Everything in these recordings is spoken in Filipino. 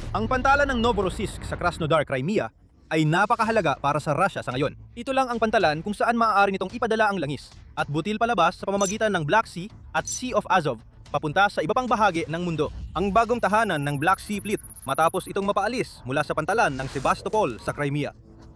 Ang pantalan ng Novorossiysk sa Krasnodar, Crimea ay napakahalaga para sa Russia sa ngayon. Ito lang ang pantalan kung saan maaari nitong ipadala ang langis at butil palabas sa pamamagitan ng Black Sea at Sea of Azov papunta sa iba pang bahagi ng mundo. Ang bagong tahanan ng Black Sea Fleet matapos itong mapaalis mula sa pantalan ng Sebastopol sa Crimea.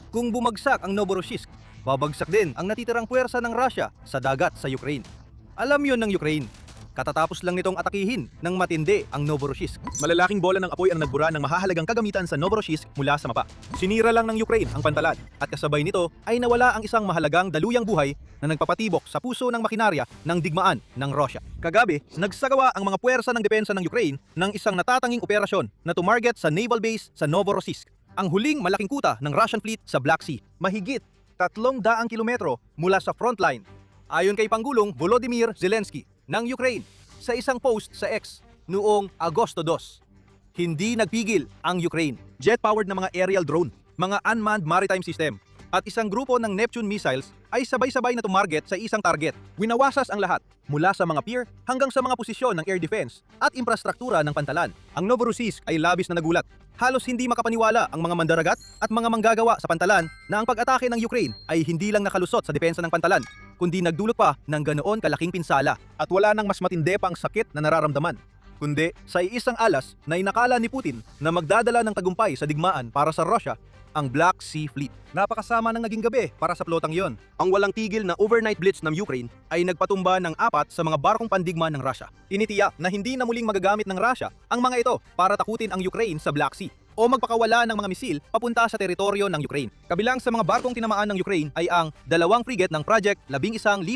Kung bumagsak ang Novorossiysk, babagsak din ang natitirang puwersa ng Russia sa dagat sa Ukraine. Alam yon ng Ukraine. Katatapos lang nitong atakihin ng matindi ang Novorossiysk. Malalaking bola ng apoy ang nagbura ng mahahalagang kagamitan sa Novorossiysk mula sa mapa. Sinira lang ng Ukraine ang pantalan at kasabay nito ay nawala ang isang mahalagang daluyang buhay na nagpapatibok sa puso ng makinarya ng digmaan ng Russia. Kagabi, nagsagawa ang mga puwersa ng depensa ng Ukraine ng isang natatanging operasyon na tumarget sa naval base sa Novorossiysk, ang huling malaking kuta ng Russian fleet sa Black Sea, mahigit 300 kilometro mula sa frontline. Ayon kay Pangulong Volodymyr Zelensky ng Ukraine sa isang post sa X noong Agosto 2. Hindi nagpigil ang Ukraine. Jet-powered na mga aerial drone, mga unmanned maritime system, at isang grupo ng Neptune missiles ay sabay-sabay na tumarget sa isang target. Winawasas ang lahat, mula sa mga pier hanggang sa mga posisyon ng air defense at infrastruktura ng pantalan. Ang Novorossiysk ay labis na nagulat. Halos hindi makapaniwala ang mga mandaragat at mga manggagawa sa pantalan na ang pag-atake ng Ukraine ay hindi lang nakalusot sa depensa ng pantalan, kundi nagdulot pa ng ganoon kalaking pinsala at wala nang mas matindi pang sakit na nararamdaman, kundi sa iisang alas na inakala ni Putin na magdadala ng tagumpay sa digmaan para sa Russia, ang Black Sea Fleet. Napakasama ng naging gabi para sa plotang yon. Ang walang tigil na overnight blitz ng Ukraine ay nagpatumba ng 4 sa mga barkong pandigma ng Russia. Tinitiyak na hindi na muling magagamit ng Russia ang mga ito para takutin ang Ukraine sa Black Sea o magpakawala ng mga misil papunta sa teritoryo ng Ukraine. Kabilang sa mga barkong tinamaan ng Ukraine ay ang 2 frigate ng Project 11,356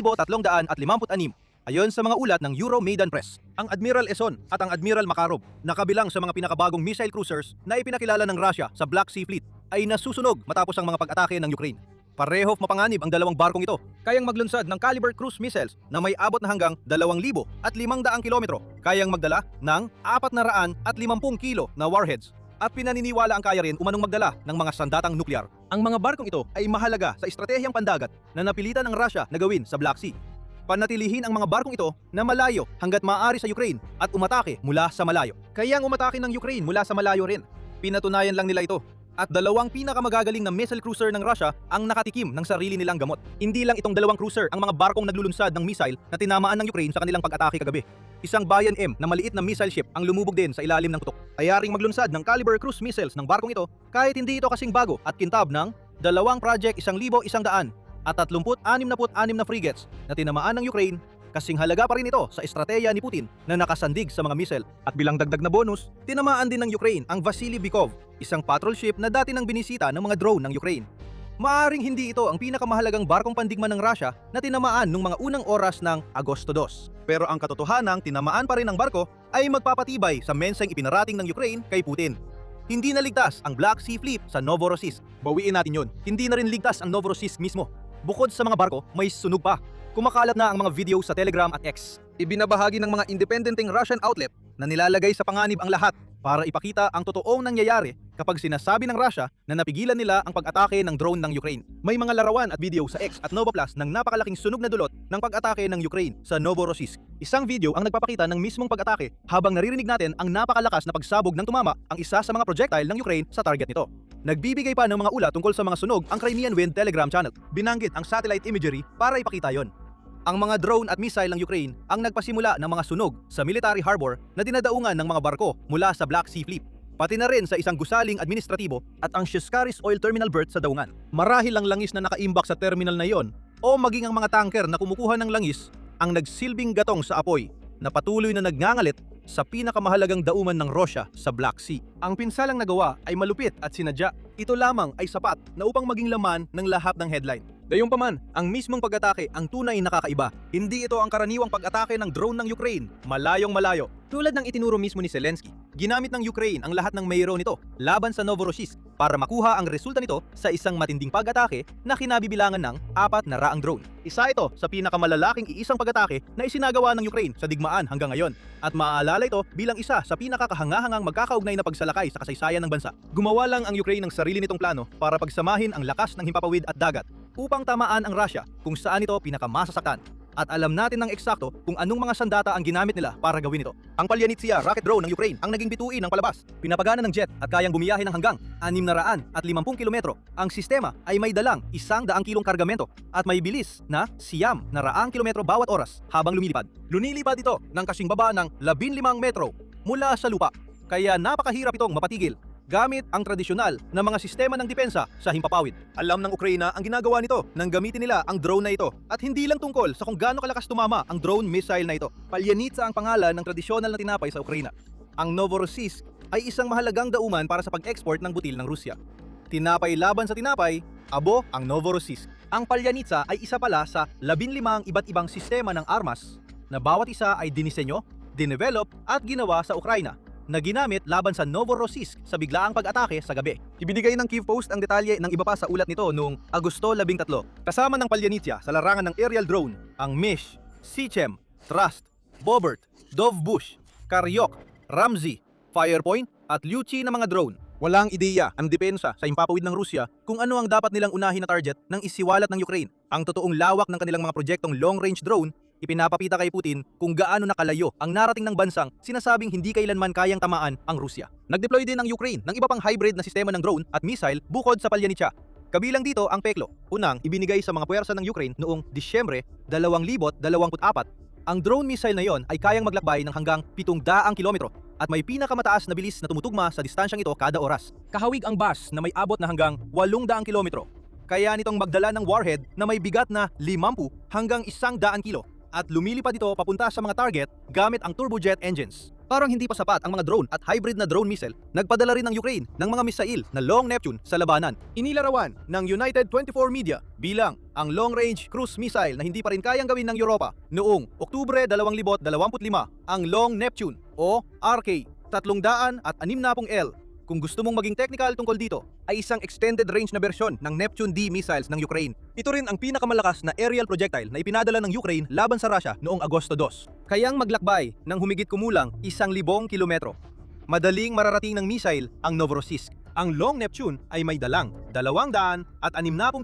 ayon sa mga ulat ng Euromaidan Press. Ang Admiral Eson at ang Admiral Makarov na kabilang sa mga pinakabagong missile cruisers na ipinakilala ng Russia sa Black Sea Fleet ay nasusunog matapos ang mga pag-atake ng Ukraine. Pareho mapanganib ang 2 barkong ito, kayang maglunsad ng caliber cruise missiles na may abot na hanggang 2,500 kilometro, kayang magdala ng 450 kilo na warheads, at pinaniniwala ang kaya rin umanong magdala ng mga sandatang nuklear. Ang mga barkong ito ay mahalaga sa estratehiyang pandagat na napilitan ng Russia na gawin sa Black Sea. Panatilihin ang mga barkong ito na malayo hanggat maaari sa Ukraine at umatake mula sa malayo. Kayang umatake ng Ukraine mula sa malayo rin. Pinatunayan lang nila ito. At 2 pinakamagagaling na missile cruiser ng Russia ang nakatikim ng sarili nilang gamot. Hindi lang itong 2 cruiser ang mga barkong naglulunsad ng missile na tinamaan ng Ukraine sa kanilang pag-atake kagabi. Isang Bayan M na maliit na missile ship ang lumubog din sa ilalim ng putok. Ayaring maglunsad ng caliber cruise missiles ng barkong ito kahit hindi ito kasing bago at kintab ng 2 Project 1,100 at 36 na frigates na tinamaan ng Ukraine. Kasing halaga pa rin ito sa estratehiya ni Putin na nakasandig sa mga missile. At bilang dagdag na bonus, tinamaan din ng Ukraine ang Vasily Bykov, isang patrol ship na dati nang binisita ng mga drone ng Ukraine. Maaring hindi ito ang pinakamahalagang barkong pandigma ng Russia na tinamaan nung mga unang oras ng Agosto 2. Pero ang katotohanang tinamaan pa rin ng barko ay magpapatibay sa menseng ipinarating ng Ukraine kay Putin. Hindi na ligtas ang Black Sea Fleet sa Novorossiysk. Bawiin natin yon. Hindi na rin ligtas ang Novorossiysk mismo. Bukod sa mga barko, may sunog pa. Kumakalat na ang mga video sa Telegram at X. Ibinabahagi ng mga independenteng Russian outlet na nilalagay sa panganib ang lahat para ipakita ang totoong nangyayari kapag sinasabi ng Russia na napigilan nila ang pag-atake ng drone ng Ukraine. May mga larawan at video sa X at Nova Plus ng napakalaking sunog na dulot ng pag-atake ng Ukraine sa Novorossiysk. Isang video ang nagpapakita ng mismong pag-atake habang naririnig natin ang napakalakas na pagsabog ng tumama ang isa sa mga projectile ng Ukraine sa target nito. Nagbibigay pa ng mga ulat tungkol sa mga sunog ang Crimean Wind Telegram channel. Binanggit ang satellite imagery para ipakita yon. Ang mga drone at missile ng Ukraine ang nagpasimula ng mga sunog sa military harbor na dinadaungan ng mga barko mula sa Black Sea Fleet, pati na rin sa isang gusaling administratibo at ang Shishkaris Oil Terminal berth sa daungan. Marahil ang langis na nakaimbak sa terminal na yon o maging ang mga tanker na kumukuha ng langis ang nagsilbing gatong sa apoy na patuloy na nagngangalit sa pinakamahalagang dauman ng Russia sa Black Sea. Ang pinsalang nagawa ay malupit at sinadya. Ito lamang ay sapat na upang maging laman ng lahat ng headline. Gayunpaman, ang mismong pag-atake ang tunay na kakaiba. Hindi ito ang karaniwang pag-atake ng drone ng Ukraine, malayong malayo. Tulad ng itinuro mismo ni Zelensky, ginamit ng Ukraine ang lahat ng mayroon nito laban sa Novorossiysk para makuha ang resulta nito sa isang matinding pag-atake na kinabibilangan ng 400 drone. Isa ito sa pinakamalalaking iisang pag-atake na isinagawa ng Ukraine sa digmaan hanggang ngayon. At maaalala ito bilang isa sa pinakakahangahangang magkakaugnay na pagsalakay sa kasaysayan ng bansa. Gumawa lang ang Ukraine ng sarili nitong plano para pagsamahin ang lakas ng himpapawid at dagat upang tamaan ang Russia kung saan ito pinakamasasaktan. At alam natin ng eksakto kung anong mga sandata ang ginamit nila para gawin ito. Ang Palyanitsia rocket drone ng Ukraine ang naging bituin ng palabas. Pinapagana ng jet at kayang bumiyahe ng hanggang 650 kilometro. Ang sistema ay may dalang 100 kilong kargamento at may bilis na 100 kilometro bawat oras habang lumilipad. Lunilipad ito ng kasing baba ng 15 metro mula sa lupa. Kaya napakahirap itong mapatigil gamit ang tradisyonal na mga sistema ng depensa sa himpapawid. Alam ng Ukraina ang ginagawa nito nang gamitin nila ang drone na ito at hindi lang tungkol sa kung gaano kalakas tumama ang drone missile na ito. Palyanitsa ang pangalan ng tradisyonal na tinapay sa Ukraina. Ang Novorossiysk ay isang mahalagang dauman para sa pag-export ng butil ng Rusya. Tinapay laban sa tinapay, abo ang Novorossiysk. Ang Palyanitsa ay isa pala sa 15 iba't ibang sistema ng armas na bawat isa ay dinisenyo, dinevelop at ginawa sa Ukraina na ginamit laban sa Novorossiysk sa biglaang pag-atake sa gabi. Ibinigay ng Kyiv Post ang detalye ng iba pa sa ulat nito noong Agosto 13. Kasama ng Palyanitsia sa larangan ng aerial drone, ang Mish, Sichem, Trust, Bobert, Dovbush, Karyok, Ramsey, Firepoint at Lyuchi na mga drone. Walang ideya ang depensa sa himpapawid ng Rusya kung ano ang dapat nilang unahin na target ng isiwalat ng Ukraine. Ang totoong lawak ng kanilang mga proyektong long-range drone ipinapapita kay Putin kung gaano nakalayo ang narating ng bansang sinasabing hindi kailanman kayang tamaan ang Rusya. Nag-deploy din ang Ukraine ng iba pang hybrid na sistema ng drone at missile bukod sa Palyanitsia. Kabilang dito ang Peklo, unang ibinigay sa mga puwersa ng Ukraine noong Disyembre 2024. Ang drone missile na yon ay kayang maglakbay ng hanggang 700 kilometro at may pinakamataas na bilis na tumutugma sa distansyang ito kada oras. Kahawig ang bus na may abot na hanggang 800 kilometro. Kaya nitong magdala ng warhead na may bigat na 50 hanggang 100 kilo. At lumilipad ito papunta sa mga target gamit ang turbojet engines. Parang hindi pa sapat ang mga drone at hybrid na drone missile, nagpadala rin ng Ukraine ng mga misail na Long Neptune sa labanan. Inilarawan ng United 24 Media bilang ang long-range cruise missile na hindi pa rin kayang gawin ng Europa. Noong Oktubre 2025, ang Long Neptune o RK-360L, kung gusto mong maging technical tungkol dito, ay isang extended range na bersyon ng Neptune D missiles ng Ukraine. Ito rin ang pinakamalakas na aerial projectile na ipinadala ng Ukraine laban sa Russia noong Agosto 2. Kayang maglakbay ng humigit kumulang 1,000 kilometro. Madaling mararating ng missile ang Novorossiysk. Ang Long Neptune ay may dalang 260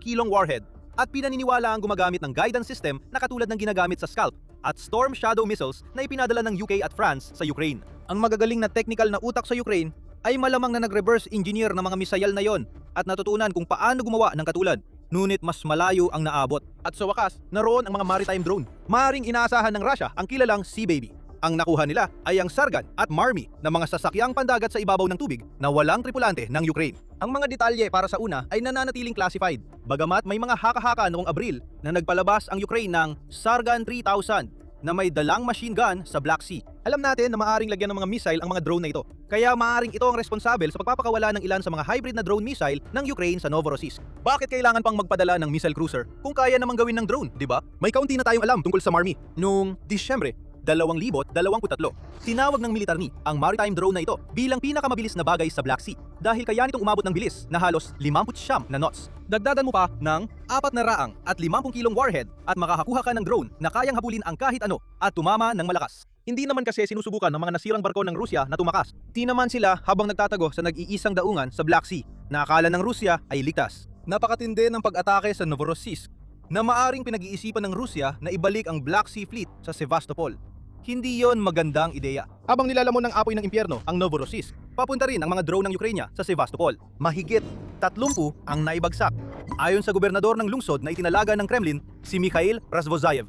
kilong warhead at pinaniniwala ang gumagamit ng guidance system na katulad ng ginagamit sa Scalp at Storm Shadow missiles na ipinadala ng UK at France sa Ukraine. Ang magagaling na technical na utak sa Ukraine ay malamang na nag-reverse engineer ng mga missile na yon at natutunan kung paano gumawa ng katulad. Ngunit mas malayo ang naabot. At sa wakas, naroon ang mga maritime drone. Maaring inaasahan ng Russia ang kilalang Sea Baby. Ang nakuha nila ay ang Sargan at Marmy na mga sasakyang pandagat sa ibabaw ng tubig na walang tripulante ng Ukraine. Ang mga detalye para sa una ay nananatiling classified. Bagamat may mga haka-haka noong Abril na nagpalabas ang Ukraine ng Sargan 3000 na may dalang machine gun sa Black Sea. Alam natin na maaaring lagyan ng mga missile ang mga drone na ito. Kaya maaaring ito ang responsable sa pagpapakawala ng ilan sa mga hybrid na drone missile ng Ukraine sa Novorossiysk. Bakit kailangan pang magpadala ng missile cruiser kung kaya namang gawin ng drone, di ba? May kaunti na tayong alam tungkol sa Marmy. Noong Disyembre 2023, tinawag ng militarni ang maritime drone na ito bilang pinakamabilis na bagay sa Black Sea dahil kaya nitong umabot ng bilis na halos 59 na knots. Dagdagan mo pa ng 450 kilong warhead at makakakuha ka ng drone na kayang habulin ang kahit ano at tumama ng malakas. Hindi naman kasi sinusubukan ng mga nasirang barko ng Rusya na tumakas. Di naman sila habang nagtatago sa nag-iisang daungan sa Black Sea na akala ng Rusya ay ligtas. Napakatindi ng pag-atake sa Novorossiysk na maaring pinag-iisipan ng Rusya na ibalik ang Black Sea Fleet sa Sevastopol. Hindi yon magandang ideya. Habang nilalamon ng apoy ng impyerno ang Novorossiysk, papunta rin ang mga drone ng Ukraine sa Sevastopol. Mahigit 30 ang naibagsak. Ayon sa gobernador ng lungsod na itinalaga ng Kremlin, si Mikhail Razvozayev.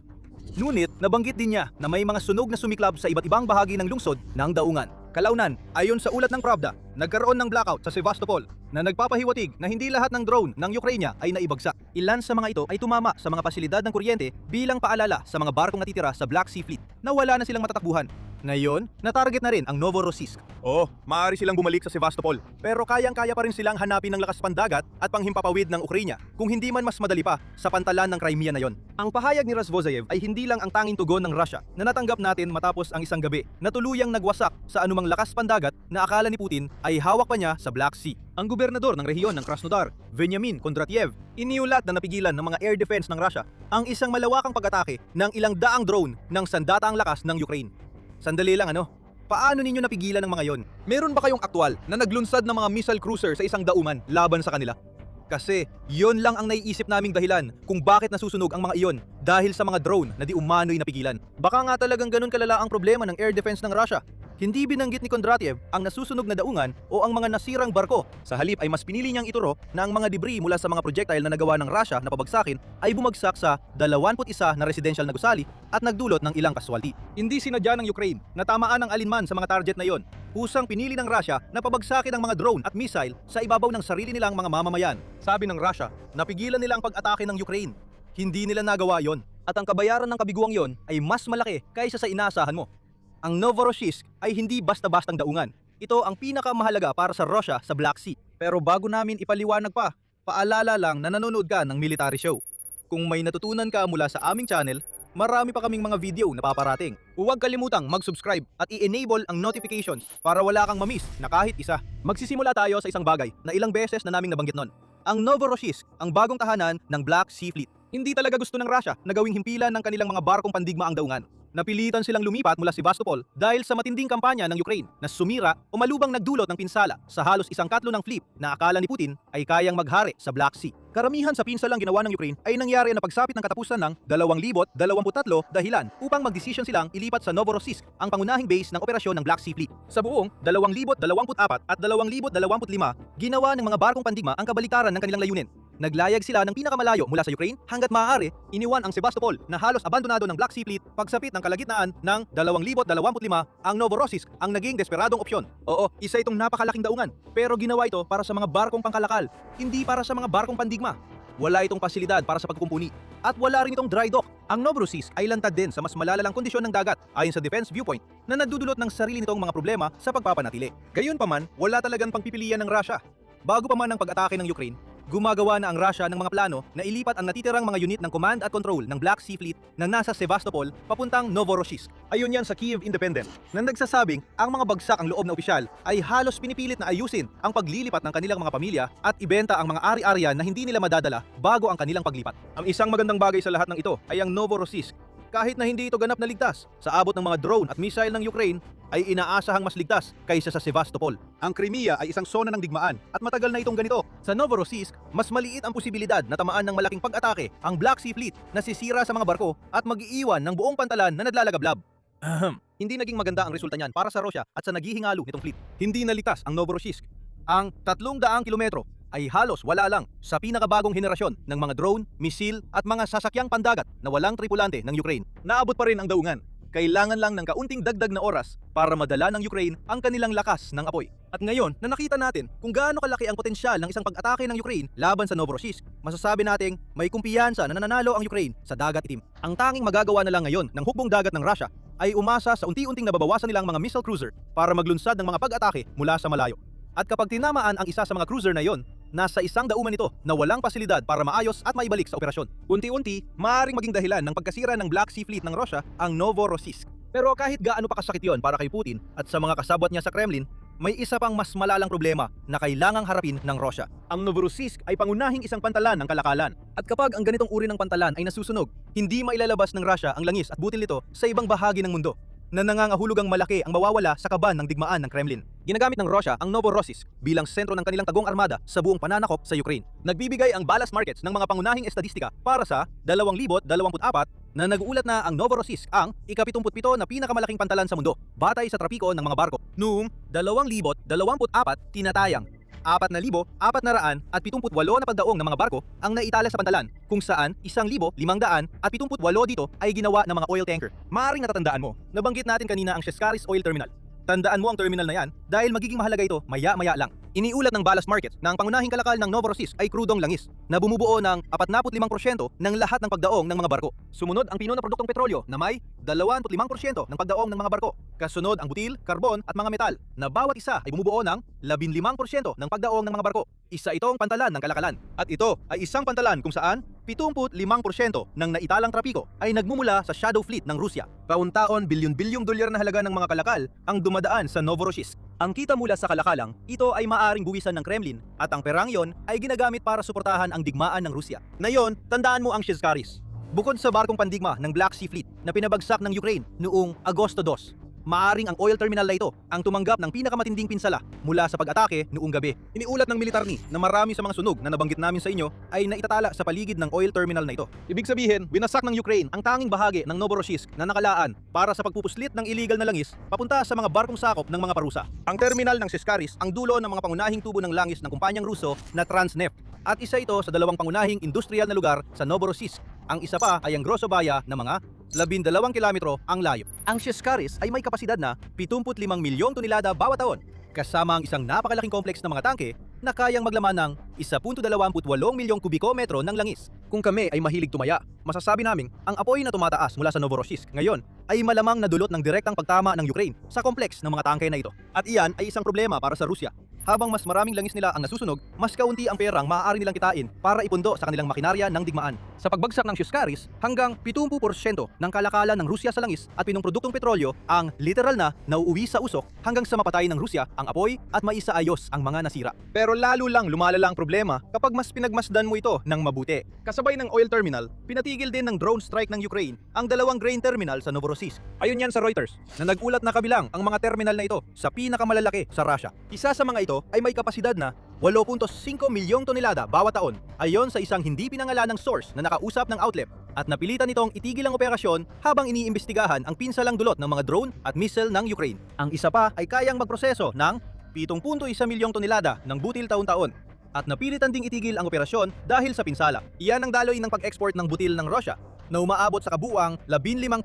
Ngunit nabanggit din niya na may mga sunog na sumiklab sa iba't ibang bahagi ng lungsod ng daungan. Kalaunan, ayon sa ulat ng Pravda, nagkaroon ng blackout sa Sevastopol na nagpapahiwatig na hindi lahat ng drone ng Ukraine ay naibagsak. Ilan sa mga ito ay tumama sa mga pasilidad ng kuryente bilang paalala sa mga barkong natitira sa Black Sea Fleet na wala na silang matatakbuhan. Ngayon, na-target na rin ang Novorossiysk. Maaari silang bumalik sa Sevastopol, pero kayang-kaya pa rin silang hanapin ng lakas pandagat at panghimpapawid ng Ukraine kung hindi man mas madali pa sa pantalan ng Crimea na yon. Ang pahayag ni Razvozayev ay hindi lang ang tanging tugon ng Russia na natanggap natin matapos ang isang gabi na tuluyang nagwasak sa anumang lakas pandagat na akala ni Putin ay hawak pa niya sa Black Sea. Ang gobernador ng rehiyon ng Krasnodar, Veniamin Kondratiev, iniulat na napigilan ng mga air defense ng Russia ang isang malawakang pag-atake ng ilang daang drone ng sandataang lakas ng Ukraine. Sandali lang paano ninyo napigilan ng mga yon? Meron ba kayong aktwal na naglunsad ng mga missile cruiser sa isang dauman laban sa kanila? Kasi yon lang ang naiisip naming dahilan kung bakit nasusunog ang mga iyon dahil sa mga drone na di umano'y napigilan. Baka nga talagang ganun kalala ang problema ng air defense ng Russia. Hindi binanggit ni Kondratiev ang nasusunog na daungan o ang mga nasirang barko. Sa halip ay mas pinili niyang ituro na ang mga debris mula sa mga projectile na nagawa ng Russia na pabagsakin ay bumagsak sa 21 na residential na gusali at nagdulot ng ilang casualty. Hindi sinadya ng Ukraine na tamaan ng alinman sa mga target na iyon. Pusang pinili ng Russia na pabagsakin ang mga drone at missile sa ibabaw ng sarili nilang mga mamamayan. Sabi ng Russia, napigilan nila ang pag-atake ng Ukraine. Hindi nila nagawa yon. At ang kabayaran ng kabiguang yon ay mas malaki kaysa sa inaasahan mo. Ang Novorossiysk ay hindi basta-bastang daungan. Ito ang pinakamahalaga para sa Russia sa Black Sea. Pero bago namin ipaliwanag pa, paalala lang na nanonood ka ng military show. Kung may natutunan ka mula sa aming channel, marami pa kaming mga video na paparating. Huwag kalimutang mag-subscribe at i-enable ang notifications para wala kang mamiss na kahit isa. Magsisimula tayo sa isang bagay na ilang beses na naming nabanggit nun. Ang Novorossiysk, ang bagong tahanan ng Black Sea Fleet. Hindi talaga gusto ng Russia na gawing himpilan ng kanilang mga barkong pandigma ang daungan. Napilitan silang lumipat mula Sevastopol dahil sa matinding kampanya ng Ukraine na sumira o malubang nagdulot ng pinsala sa halos 1/4 ng fleet na akala ni Putin ay kayang maghari sa Black Sea. Karamihan sa pinsalang ginawa ng Ukraine ay nangyari na pagsapit ng katapusan ng 2023 dahilan upang magdesisyon silang ilipat sa Novorossiysk, ang pangunahing base ng operasyon ng Black Sea Fleet. Sa buong 2024 at 2025, ginawa ng mga barkong pandigma ang kabalikaran ng kanilang layunin. Naglayag sila ng pinakamalayo mula sa Ukraine hanggat maaari, iniwan ang Sevastopol na halos abandonado ng Black Sea Fleet pagsapit ng kalagitnaan ng 2025, ang Novorossiysk ang naging desperadong opsyon. Oo, isa itong napakalaking daungan, pero ginawa ito para sa mga barkong pangkalakal, hindi para sa mga barkong pandigma. Wala itong pasilidad para sa pagkukumpuni at wala rin itong dry dock. Ang Novorossiysk ay lantad din sa mas malalalang kondisyon ng dagat ayon sa Defense Viewpoint na nagdudulot ng sarili nitong mga problema sa pagpapanatili. Gayunpaman, wala talagang pagpipilian ng Russia. Bago pa man ang pag-atake ng Ukraine, gumagawa na ang Russia ng mga plano na ilipat ang natitirang mga unit ng command at control ng Black Sea Fleet na nasa Sevastopol papuntang Novorossiysk. Ayon yan sa Kyiv Independent na nagsasabing ang mga bagsak ang loob na opisyal ay halos pinipilit na ayusin ang paglilipat ng kanilang mga pamilya at ibenta ang mga ari-arian na hindi nila madadala bago ang kanilang paglipat. Ang isang magandang bagay sa lahat ng ito ay ang Novorossiysk. Kahit na hindi ito ganap na ligtas, sa abot ng mga drone at missile ng Ukraine, ay inaasahang mas ligtas kaysa sa Sevastopol. Ang Crimea ay isang sona ng digmaan at matagal na itong ganito. Sa Novorossiysk, mas maliit ang posibilidad na tamaan ng malaking pag-atake ang Black Sea Fleet na sisira sa mga barko at mag-iiwan ng buong pantalan na naglalagablab. Hindi naging maganda ang resulta niyan para sa Russia at sa naghihingalo nitong fleet. Hindi naligtas ang Novorossiysk. Ang 300 kilometro ay halos wala lang sa pinakabagong henerasyon ng mga drone, misil at mga sasakyang pandagat na walang tripulante ng Ukraine. Naabot pa rin ang daungan. Kailangan lang ng kaunting dagdag na oras para madala ng Ukraine ang kanilang lakas ng apoy. At ngayon na nakita natin kung gaano kalaki ang potensyal ng isang pag-atake ng Ukraine laban sa Novorossiysk, masasabi nating may kumpiyansa na nananalo ang Ukraine sa dagat itim. Ang tanging magagawa na lang ngayon ng hukbong dagat ng Russia ay umasa sa unti-unting nababawasan nilang mga missile cruiser para maglunsad ng mga pag-atake mula sa malayo. At kapag tinamaan ang isa sa mga cruiser na iyon, nasa isang dauman nito na walang pasilidad para maayos at maibalik sa operasyon. Unti-unti, maaaring maging dahilan ng pagkasira ng Black Sea Fleet ng Russia ang Novorossiysk. Pero kahit gaano pa kasakit yon para kay Putin at sa mga kasabwat niya sa Kremlin, may isa pang mas malalang problema na kailangang harapin ng Russia. Ang Novorossiysk ay pangunahing isang pantalan ng kalakalan. At kapag ang ganitong uri ng pantalan ay nasusunog, hindi mailalabas ng Russia ang langis at butil nito sa ibang bahagi ng mundo na nangangahulugang malaki ang mawawala sa kaban ng digmaan ng Kremlin. Ginagamit ng Russia ang Novorossiysk bilang sentro ng kanilang tagong armada sa buong pananakop sa Ukraine. Nagbibigay ang ballast markets ng mga pangunahing estadistika para sa 2024 na nag-uulat na ang Novorossiysk ang ika-77 na pinakamalaking pantalan sa mundo batay sa trapiko ng mga barko. Noong 2024, tinatayang 4,478 na pagdaong ng mga barko ang naitala sa pantalan, kung saan 1,578 dito ay ginawa ng mga oil tanker. Maaaring natatandaan mo, nabanggit natin kanina ang Sheskaris Oil Terminal. Tandaan mo ang terminal na yan dahil magiging mahalaga ito maya-maya lang. Iniulat ng ballast market na ang pangunahing kalakal ng Novorossiysk ay krudong langis na bumubuo ng 45% ng lahat ng pagdaong ng mga barko. Sumunod ang pino na produktong petrolyo na may 25% ng pagdaong ng mga barko. Kasunod ang butil, karbon at mga metal na bawat isa ay bumubuo ng 15% ng pagdaong ng mga barko. Isa itong pantalan ng kalakalan. At ito ay isang pantalan kung saan 75% ng naitalang trapiko ay nagmumula sa shadow fleet ng Rusya. Taon-taon, bilyon-bilyong dolyar na halaga ng mga kalakal ang dumadaan sa Novorossiysk. Ang kita mula sa kalakalang, ito ay maaaring buwisan ng Kremlin at ang perang yon ay ginagamit para suportahan ang digmaan ng Rusya. Ngayon, tandaan mo ang Sheskaris. Bukod sa barkong pandigma ng Black Sea Fleet na pinabagsak ng Ukraine noong Agosto 2, maaring ang oil terminal na ito ang tumanggap ng pinakamatinding pinsala mula sa pag-atake noong gabi. Iniulat ng militarni na marami sa mga sunog na nabanggit namin sa inyo ay naitatala sa paligid ng oil terminal na ito. Ibig sabihin, winasak ng Ukraine ang tanging bahagi ng Novorossiysk na nakalaan para sa pagpupuslit ng illegal na langis papunta sa mga barkong sakop ng mga parusa. Ang terminal ng Siskaris ang dulo ng mga pangunahing tubo ng langis ng kumpanyang Ruso na Transneft at isa ito sa dalawang pangunahing industrial na lugar sa Novorossiysk. Ang isa pa ay ang Grosovaya na mga 12 kilometro ang layo. Ang Siskaris ay may kapasidad na 75 milyong tonelada bawat taon, kasama ang isang napakalaking kompleks ng mga tangke na kayang maglaman ng 1.28 milyong kubikometro ng langis. Kung kami ay mahilig tumaya, masasabi naming ang apoy na tumataas mula sa Novorossiysk ngayon ay malamang nadulot ng direktang pagtama ng Ukraine sa kompleks ng mga tangke na ito. At iyan ay isang problema para sa Rusya. Habang mas maraming langis nila ang nasusunog, mas kaunti ang perang maaari nilang kitain para ipundo sa kanilang makinarya ng digmaan. Sa pagbagsak ng Siskaris, hanggang 70% ng kalakalan ng Rusya sa langis at pinungproduktong petrolyo ang literal na nauuwi sa usok hanggang sa mapatay ng Rusya ang apoy at maisaayos ang mga nasira. Pero lalo lang lumalala ang problema kapag mas pinagmasdan mo ito ng mabuti. Kasabay ng oil terminal, pinatigil din ng drone strike ng Ukraine ang dalawang grain terminal sa Novorossiysk. Ayon yan sa Reuters, na nagulat na kabilang ang mga terminal na ito sa pinakamalalaki sa Russia. Isa sa mga ito ay may kapasidad na 8.5 milyong tonelada bawat taon ayon sa isang hindi pinangalanang source na nakausap ng outlet at napilitan nitong itigil ang operasyon habang iniimbestigahan ang pinsalang dulot ng mga drone at missile ng Ukraine. Ang isa pa ay kayang magproseso ng 7.1 milyong tonelada ng butil taon-taon at napilitan ding itigil ang operasyon dahil sa pinsala. Iyan ang daloy ng pag-export ng butil ng Russia na umaabot sa kabuuang 15.6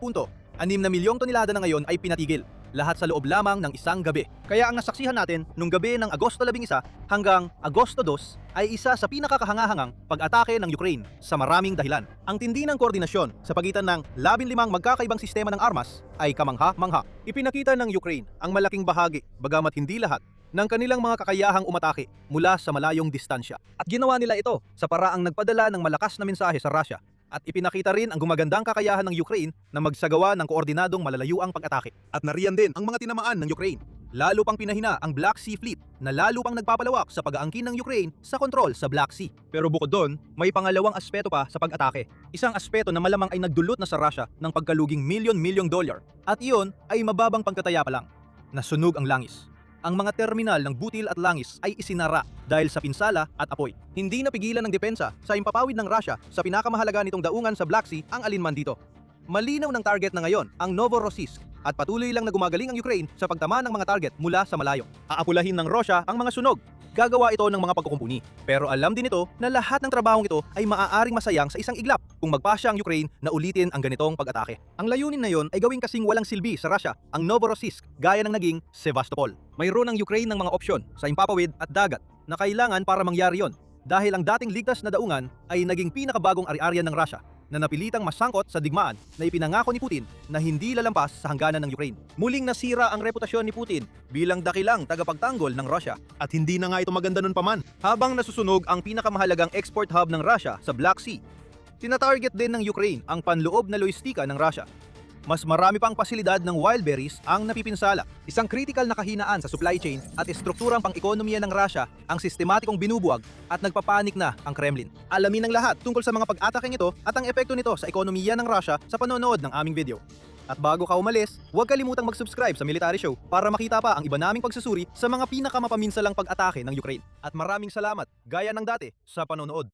milyong tonelada na ngayon ay pinatigil. Lahat sa loob lamang ng isang gabi. Kaya ang nasaksihan natin nung gabi ng Agosto 11 hanggang Agosto 2 ay isa sa pinakakahangahangang pag-atake ng Ukraine sa maraming dahilan. Ang tindi ng koordinasyon sa pagitan ng 15 magkakaibang sistema ng armas ay kamangha-mangha. Ipinakita ng Ukraine ang malaking bahagi, bagamat hindi lahat, ng kanilang mga kakayahang umatake mula sa malayong distansya. At ginawa nila ito sa paraang nagpadala ng malakas na mensahe sa Russia. At ipinakita rin ang gumagandang kakayahan ng Ukraine na magsagawa ng koordinadong malalayuang pag-atake. At nariyan din ang mga tinamaan ng Ukraine. Lalo pang pinahina ang Black Sea Fleet na lalo pang nagpapalawak sa pag-aangkin ng Ukraine sa kontrol sa Black Sea. Pero bukod doon, may pangalawang aspeto pa sa pag-atake. Isang aspeto na malamang ay nagdulot na sa Russia ng pagkaluging milyon-milyong dolyar. At iyon ay mababang pagkataya pa lang. Nasunog ang langis. Ang mga terminal ng butil at langis ay isinara dahil sa pinsala at apoy. Hindi napigilan ng depensa sa impapawid ng Russia sa pinakamahalaga nitong daungan sa Black Sea ang alinman dito. Malinaw ng target na ngayon ang Novorossiysk at patuloy lang na gumagaling ang Ukraine sa pagtama ng mga target mula sa malayo. Aapulahin ng Russia ang mga sunog. Gagawa ito ng mga pagkukumpuni. Pero alam din ito na lahat ng trabahong ito ay maaaring masayang sa isang iglap kung magpasya ang Ukraine na ulitin ang ganitong pag-atake. Ang layunin na yon ay gawing kasing walang silbi sa Russia ang Novorossiysk gaya ng naging Sevastopol. Mayroon ang Ukraine ng mga opsyon sa impapawid at dagat na kailangan para mangyari yon dahil ang dating ligtas na daungan ay naging pinakabagong ari-arian ng Russia na napilitang masangkot sa digmaan na ipinangako ni Putin na hindi lalampas sa hangganan ng Ukraine. Muling nasira ang reputasyon ni Putin bilang dakilang tagapagtanggol ng Russia. At hindi na nga ito maganda nun paman. Habang nasusunog ang pinakamahalagang export hub ng Russia sa Black Sea, tinatarget din ng Ukraine ang panloob na lohistika ng Russia. Mas marami pang pasilidad ng wild berries ang napipinsala. Isang critical na kahinaan sa supply chain at estrukturang pang-ekonomiya ng Russia ang sistematikong binubuwag at nagpapanik na ang Kremlin. Alamin ng lahat tungkol sa mga pag-atake nito at ang epekto nito sa ekonomiya ng Russia sa panonood ng aming video. At bago ka umalis, huwag kalimutang mag-subscribe sa Military Show para makita pa ang iba naming pagsusuri sa mga pinakamapaminsalang pag-atake ng Ukraine. At maraming salamat, gaya ng dati, sa panonood.